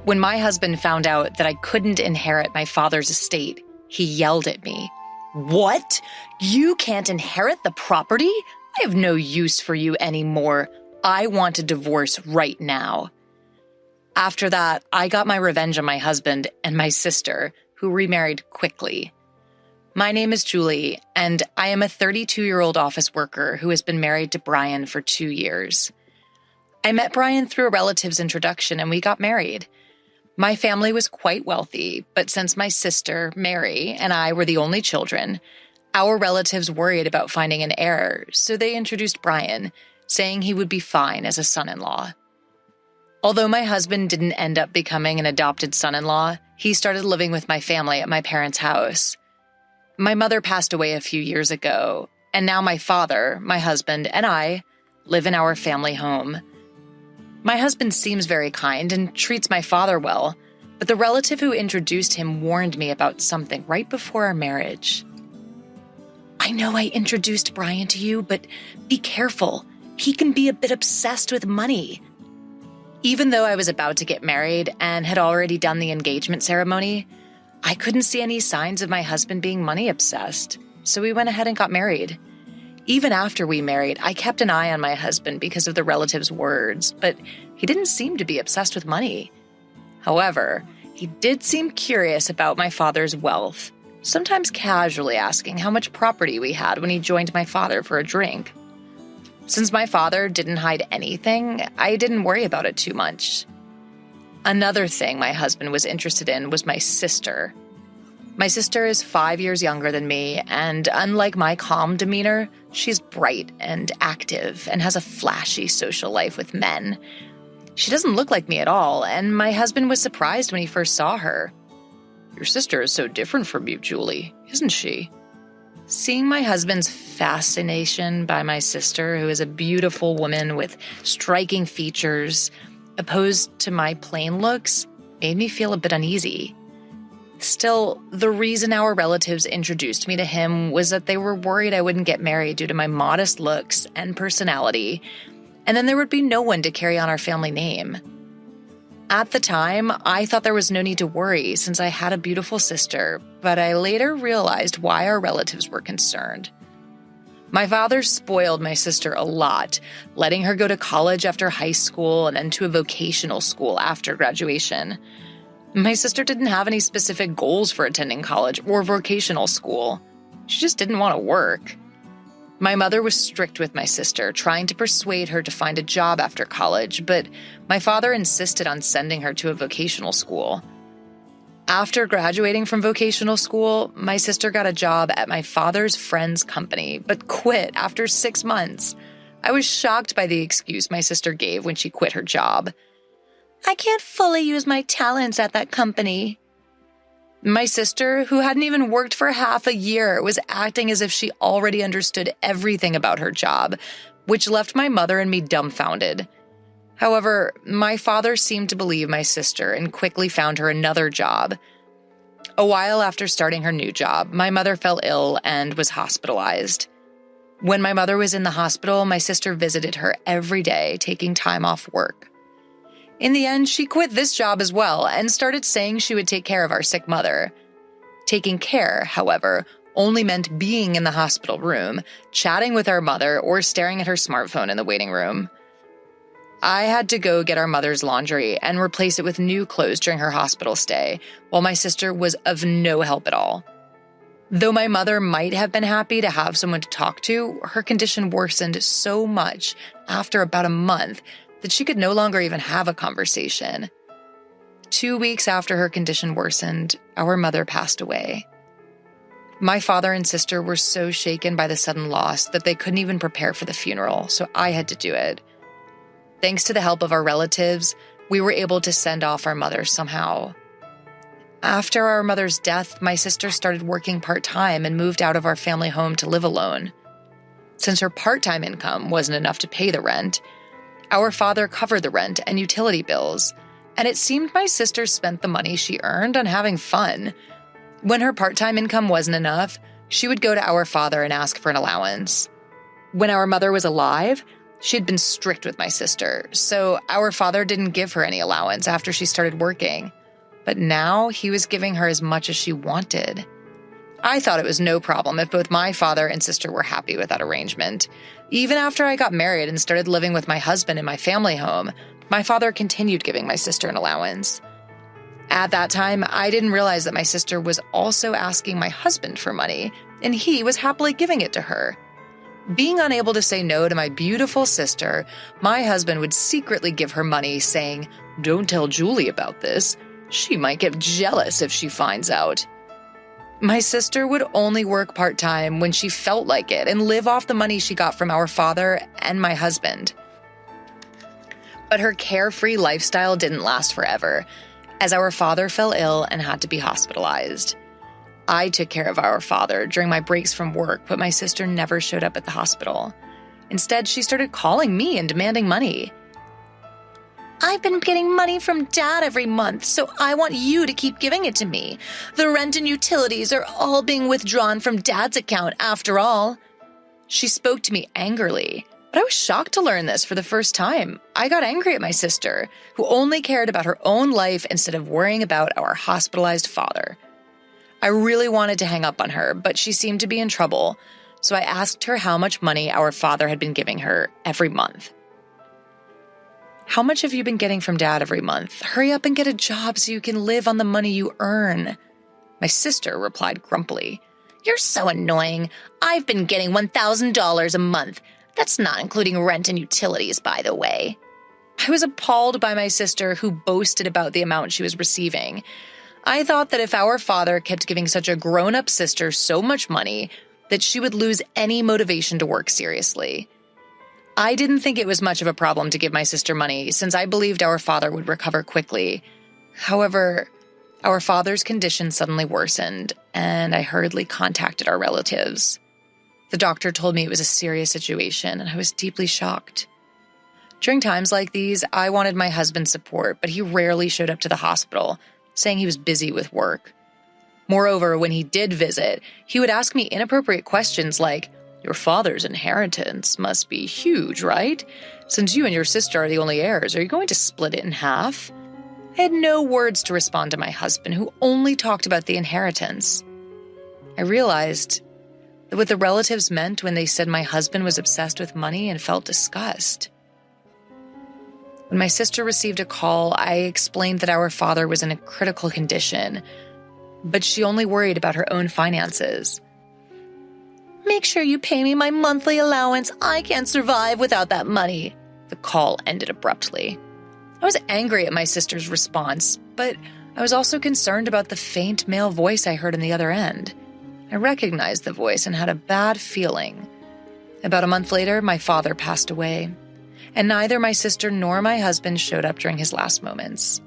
When my husband found out that I couldn't inherit my father's estate, he yelled at me. "What? You can't inherit the property? I have no use for you anymore. I want a divorce right now." After that, I got my revenge on my husband and my sister, who remarried quickly. My name is Julie, and I am a 32-year-old office worker who has been married to Brian for 2 years. I met Brian through a relative's introduction, and we got married. My family was quite wealthy, but since my sister, Mary, and I were the only children, our relatives worried about finding an heir, so they introduced Brian, saying he would be fine as a son-in-law. Although my husband didn't end up becoming an adopted son-in-law, he started living with my family at my parents' house. My mother passed away a few years ago, and now my father, my husband, and I live in our family home. My husband seems very kind and treats my father well, but the relative who introduced him warned me about something right before our marriage. "I know I introduced Brian to you, but be careful. He can be a bit obsessed with money." Even though I was about to get married and had already done the engagement ceremony, I couldn't see any signs of my husband being money obsessed, so we went ahead and got married. Even after we married, I kept an eye on my husband because of the relative's words, but he didn't seem to be obsessed with money. However, he did seem curious about my father's wealth, sometimes casually asking how much property we had when he joined my father for a drink. Since my father didn't hide anything, I didn't worry about it too much. Another thing my husband was interested in was my sister. My sister is 5 years younger than me, and unlike my calm demeanor, she's bright and active and has a flashy social life with men. She doesn't look like me at all, and my husband was surprised when he first saw her. "Your sister is so different from you, Julie, isn't she?" Seeing my husband's fascination by my sister, who is a beautiful woman with striking features, opposed to my plain looks, made me feel a bit uneasy. Still, the reason our relatives introduced me to him was that they were worried I wouldn't get married due to my modest looks and personality, and then there would be no one to carry on our family name. At the time, I thought there was no need to worry since I had a beautiful sister, but I later realized why our relatives were concerned. My father spoiled my sister a lot, letting her go to college after high school and then to a vocational school after graduation. My sister didn't have any specific goals for attending college or vocational school. She just didn't want to work. My mother was strict with my sister, trying to persuade her to find a job after college, but my father insisted on sending her to a vocational school. After graduating from vocational school, my sister got a job at my father's friend's company, but quit after 6 months. I was shocked by the excuse my sister gave when she quit her job. "I can't fully use my talents at that company." My sister, who hadn't even worked for half a year, was acting as if she already understood everything about her job, which left my mother and me dumbfounded. However, my father seemed to believe my sister and quickly found her another job. A while after starting her new job, my mother fell ill and was hospitalized. When my mother was in the hospital, my sister visited her every day, taking time off work. In the end, she quit this job as well and started saying she would take care of our sick mother. Taking care, however, only meant being in the hospital room, chatting with our mother, or staring at her smartphone in the waiting room. I had to go get our mother's laundry and replace it with new clothes during her hospital stay, while my sister was of no help at all. Though my mother might have been happy to have someone to talk to, her condition worsened so much after about a month that she could no longer even have a conversation. 2 weeks after her condition worsened, our mother passed away. My father and sister were so shaken by the sudden loss that they couldn't even prepare for the funeral, so I had to do it. Thanks to the help of our relatives, we were able to send off our mother somehow. After our mother's death, my sister started working part-time and moved out of our family home to live alone. Since her part-time income wasn't enough to pay the rent, our father covered the rent and utility bills, and it seemed my sister spent the money she earned on having fun. When her part-time income wasn't enough, she would go to our father and ask for an allowance. When our mother was alive, She'd been strict with my sister, so our father didn't give her any allowance after she started working. But now he was giving her as much as she wanted. I thought it was no problem if both my father and sister were happy with that arrangement. Even after I got married and started living with my husband in my family home, my father continued giving my sister an allowance. At that time, I didn't realize that my sister was also asking my husband for money, and he was happily giving it to her. Being unable to say no to my beautiful sister, my husband would secretly give her money, saying, "Don't tell Julie about this. She might get jealous if she finds out." My sister would only work part-time when she felt like it and live off the money she got from our father and my husband. But her carefree lifestyle didn't last forever, as our father fell ill and had to be hospitalized. I took care of our father during my breaks from work, but my sister never showed up at the hospital. Instead, she started calling me and demanding money. "I've been getting money from Dad every month, so I want you to keep giving it to me. The rent and utilities are all being withdrawn from Dad's account after all." She spoke to me angrily, but I was shocked to learn this for the first time. I got angry at my sister, who only cared about her own life instead of worrying about our hospitalized father. I really wanted to hang up on her, but she seemed to be in trouble, so I asked her how much money our father had been giving her every month. "How much have you been getting from Dad every month? Hurry up and get a job so you can live on the money you earn." My sister replied grumpily, "You're so annoying. I've been getting $1,000 a month. That's not including rent and utilities, by the way." I was appalled by my sister, who boasted about the amount she was receiving. I thought that if our father kept giving such a grown-up sister so much money, that she would lose any motivation to work seriously. I didn't think it was much of a problem to give my sister money, since I believed our father would recover quickly. However, our father's condition suddenly worsened, and I hurriedly contacted our relatives. The doctor told me it was a serious situation, and I was deeply shocked. During times like these, I wanted my husband's support, but he rarely showed up to the hospital, saying he was busy with work. Moreover, when he did visit, he would ask me inappropriate questions like, "Your father's inheritance must be huge, right? Since you and your sister are the only heirs, are you going to split it in half?" I had no words to respond to my husband, who only talked about the inheritance. I realized that what the relatives meant when they said my husband was obsessed with money and felt disgust. When my sister received a call, I explained that our father was in a critical condition, but she only worried about her own finances. "Make sure you pay me my monthly allowance. I can't survive without that money." The call ended abruptly. I was angry at my sister's response, but I was also concerned about the faint male voice I heard on the other end. I recognized the voice and had a bad feeling. About a month later, my father passed away, and neither my sister nor my husband showed up during his last moments.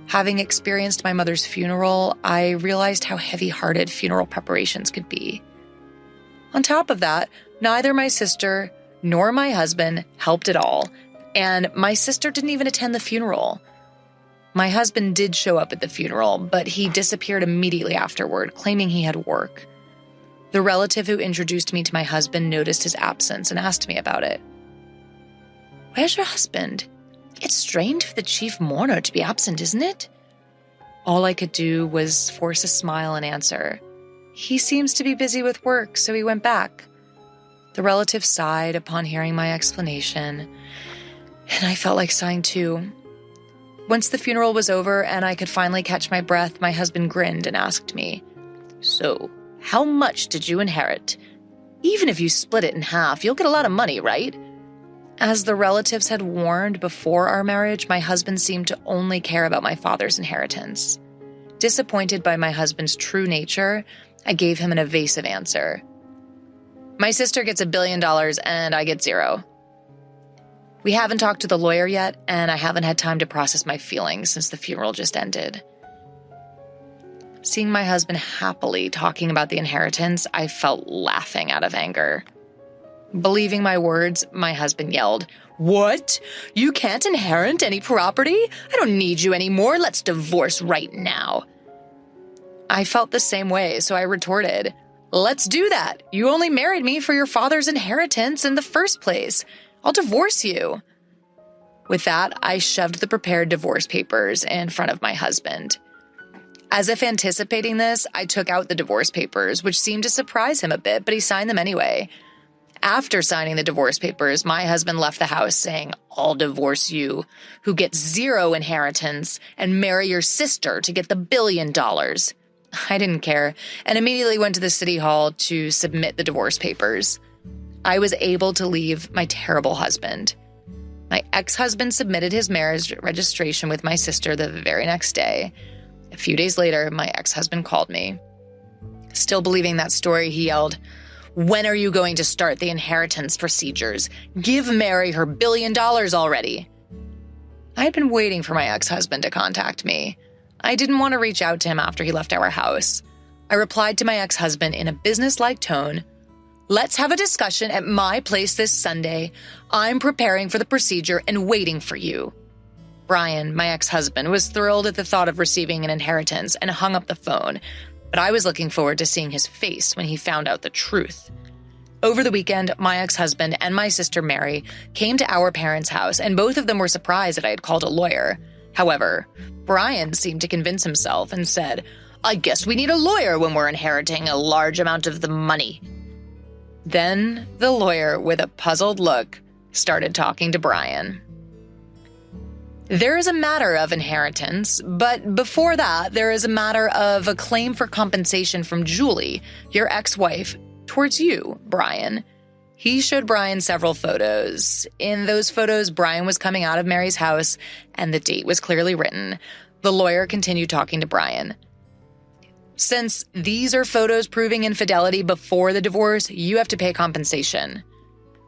Having experienced my mother's funeral, I realized how heavy-hearted funeral preparations could be. On top of that, neither my sister nor my husband helped at all, and my sister didn't even attend the funeral. My husband did show up at the funeral, but he disappeared immediately afterward, claiming he had work. The relative who introduced me to my husband noticed his absence and asked me about it. "Where's your husband? It's strange for the chief mourner to be absent, isn't it?" All I could do was force a smile and answer, "He seems to be busy with work, so he went back." The relative sighed upon hearing my explanation, and I felt like sighing too. Once the funeral was over and I could finally catch my breath, my husband grinned and asked me, "So, how much did you inherit? Even if you split it in half, you'll get a lot of money, right?" As the relatives had warned before our marriage, my husband seemed to only care about my father's inheritance. Disappointed by my husband's true nature, I gave him an evasive answer. "My sister gets $1 billion and I get zero." We haven't talked to the lawyer yet, and I haven't had time to process my feelings since the funeral just ended. Seeing my husband happily talking about the inheritance, I felt laughing out of anger. Believing my words, my husband yelled, "What? You can't inherit any property? I don't need you anymore. Let's divorce right now." I felt the same way, so I retorted, "Let's do that. You only married me for your father's inheritance in the first place. I'll divorce you." With that, I shoved the prepared divorce papers in front of my husband. As if anticipating this, I took out the divorce papers, which seemed to surprise him a bit, but he signed them anyway. After signing the divorce papers, my husband left the house saying, "I'll divorce you, who gets zero inheritance, and marry your sister to get the $1 billion." I didn't care, and immediately went to the city hall to submit the divorce papers. I was able to leave my terrible husband. My ex-husband submitted his marriage registration with my sister the very next day. A few days later, my ex-husband called me. Still believing that story, he yelled, "When are you going to start the inheritance procedures? Give Mary her $1 billion already." I had been waiting for my ex-husband to contact me. I didn't want to reach out to him after he left our house. I replied to my ex-husband in a business-like tone, "Let's have a discussion at my place this Sunday. I'm preparing for the procedure and waiting for you." Brian, my ex-husband, was thrilled at the thought of receiving an inheritance and hung up the phone, but I was looking forward to seeing his face when he found out the truth. Over the weekend, my ex-husband and my sister Mary came to our parents' house, and both of them were surprised that I had called a lawyer. However, Brian seemed to convince himself and said, "I guess we need a lawyer when we're inheriting a large amount of the money." Then the lawyer, with a puzzled look, started talking to Brian. "There is a matter of inheritance, but before that, there is a matter of a claim for compensation from Julie, your ex-wife, towards you, Brian." He showed Brian several photos. In those photos, Brian was coming out of Mary's house, and the date was clearly written. The lawyer continued talking to Brian. "Since these are photos proving infidelity before the divorce, you have to pay compensation."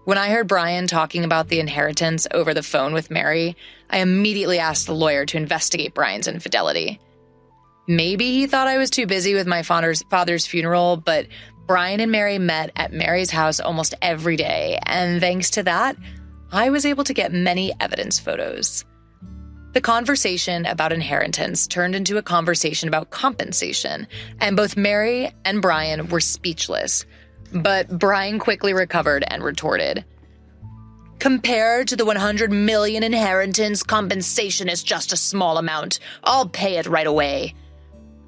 When I heard Brian talking about the inheritance over the phone with Mary, I immediately asked the lawyer to investigate Brian's infidelity. Maybe he thought I was too busy with my father's funeral, but Brian and Mary met at Mary's house almost every day, and thanks to that, I was able to get many evidence photos. The conversation about inheritance turned into a conversation about compensation, and both Mary and Brian were speechless. But Brian quickly recovered and retorted, "Compared to the $100 million inheritance, compensation is just a small amount. I'll pay it right away."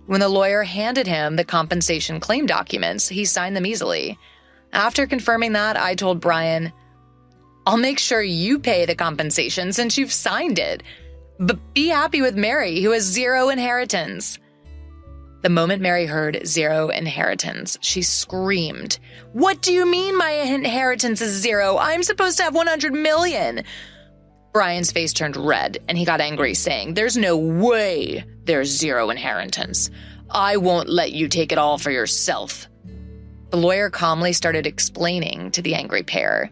When the lawyer handed him the compensation claim documents, he signed them easily. After confirming that, I told Brian, "I'll make sure you pay the compensation since you've signed it. But be happy with Mary, who has zero inheritance." The moment Mary heard zero inheritance, she screamed, "What do you mean my inheritance is zero? I'm supposed to have $100 million. Brian's face turned red, and he got angry, saying, "There's no way there's zero inheritance. I won't let you take it all for yourself." The lawyer calmly started explaining to the angry pair.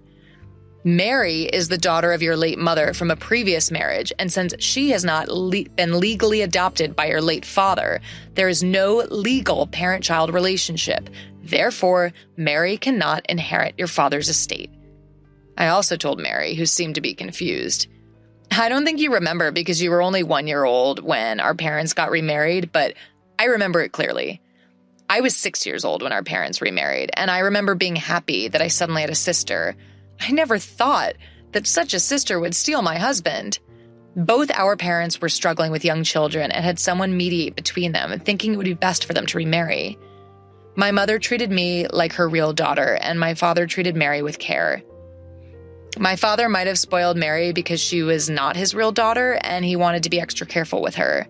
"Mary is the daughter of your late mother from a previous marriage, and since she has not been legally adopted by your late father, there is no legal parent-child relationship. Therefore, Mary cannot inherit your father's estate." I also told Mary, who seemed to be confused, "I don't think you remember because you were only 1 year old when our parents got remarried, but I remember it clearly. I was 6 years old when our parents remarried, and I remember being happy that I suddenly had a sister. I never thought that such a sister would steal my husband." Both our parents were struggling with young children and had someone mediate between them, thinking it would be best for them to remarry. My mother treated me like her real daughter, and my father treated Mary with care. My father might have spoiled Mary because she was not his real daughter, and he wanted to be extra careful with her.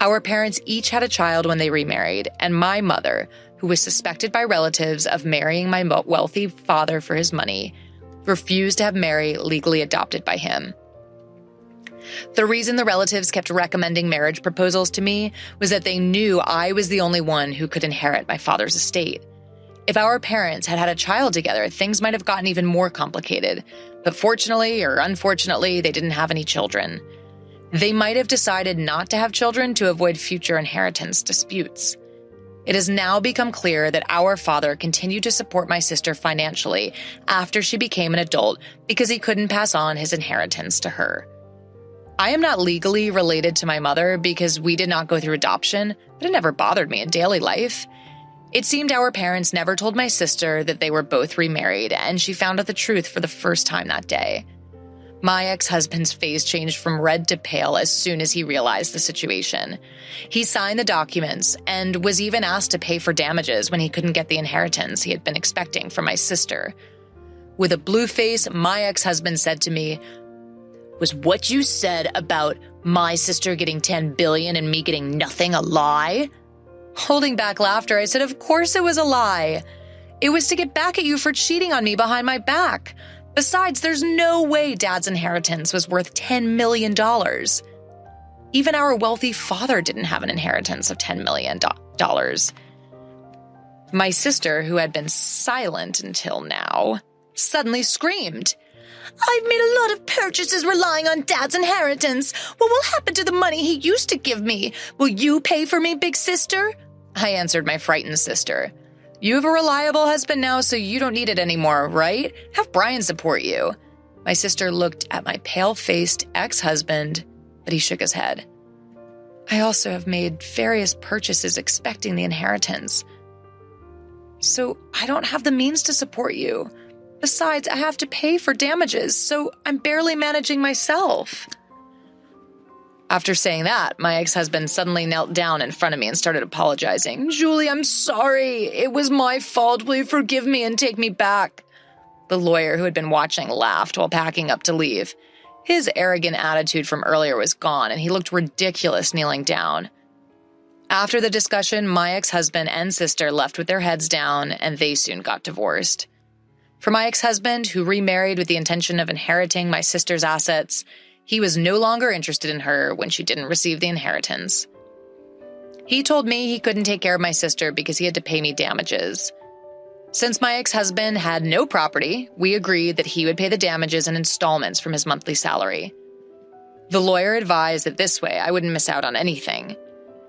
Our parents each had a child when they remarried, and my mother, who was suspected by relatives of marrying my wealthy father for his money, refused to have Mary legally adopted by him. The reason the relatives kept recommending marriage proposals to me was that they knew I was the only one who could inherit my father's estate. If our parents had had a child together, things might have gotten even more complicated, but fortunately or unfortunately, they didn't have any children. They might have decided not to have children to avoid future inheritance disputes. It has now become clear that our father continued to support my sister financially after she became an adult because he couldn't pass on his inheritance to her. I am not legally related to my mother because we did not go through adoption, but it never bothered me in daily life. It seemed our parents never told my sister that they were both remarried, and she found out the truth for the first time that day. My ex-husband's face changed from red to pale as soon as he realized the situation. He signed the documents and was even asked to pay for damages when he couldn't get the inheritance he had been expecting from my sister. With a blue face, my ex-husband said to me, "Was what you said about my sister getting $10 billion and me getting nothing a lie?" Holding back laughter, I said, "Of course it was a lie. It was to get back at you for cheating on me behind my back. Besides, there's no way Dad's inheritance was worth $10 million. Even our wealthy father didn't have an inheritance of $10 million. My sister, who had been silent until now, suddenly screamed, "I've made a lot of purchases relying on Dad's inheritance. What will happen to the money he used to give me? Will you pay for me, big sister?" I answered my frightened sister, "You have a reliable husband now, so you don't need it anymore, right? Have Brian support you." My sister looked at my pale-faced ex-husband, but he shook his head. "I also have made various purchases expecting the inheritance. So I don't have the means to support you. Besides, I have to pay for damages, so I'm barely managing myself." After saying that, my ex-husband suddenly knelt down in front of me and started apologizing. "Julie, I'm sorry. It was my fault. Will you forgive me and take me back?" The lawyer, who had been watching, laughed while packing up to leave. His arrogant attitude from earlier was gone, and he looked ridiculous kneeling down. After the discussion, my ex-husband and sister left with their heads down, and they soon got divorced. For my ex-husband, who remarried with the intention of inheriting my sister's assets, he was no longer interested in her when she didn't receive the inheritance. He told me he couldn't take care of my sister because he had to pay me damages. Since my ex-husband had no property, we agreed that he would pay the damages in installments from his monthly salary. The lawyer advised that this way I wouldn't miss out on anything.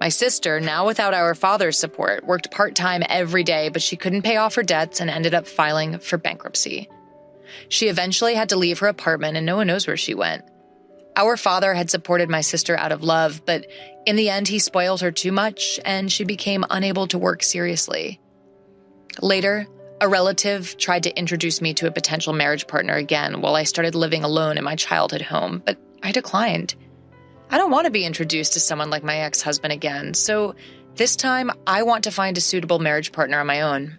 My sister, now without our father's support, worked part-time every day, but she couldn't pay off her debts and ended up filing for bankruptcy. She eventually had to leave her apartment, and no one knows where she went. Our father had supported my sister out of love, but in the end, he spoiled her too much, and she became unable to work seriously. Later, a relative tried to introduce me to a potential marriage partner again while I started living alone in my childhood home, but I declined. I don't want to be introduced to someone like my ex-husband again, so this time I want to find a suitable marriage partner on my own.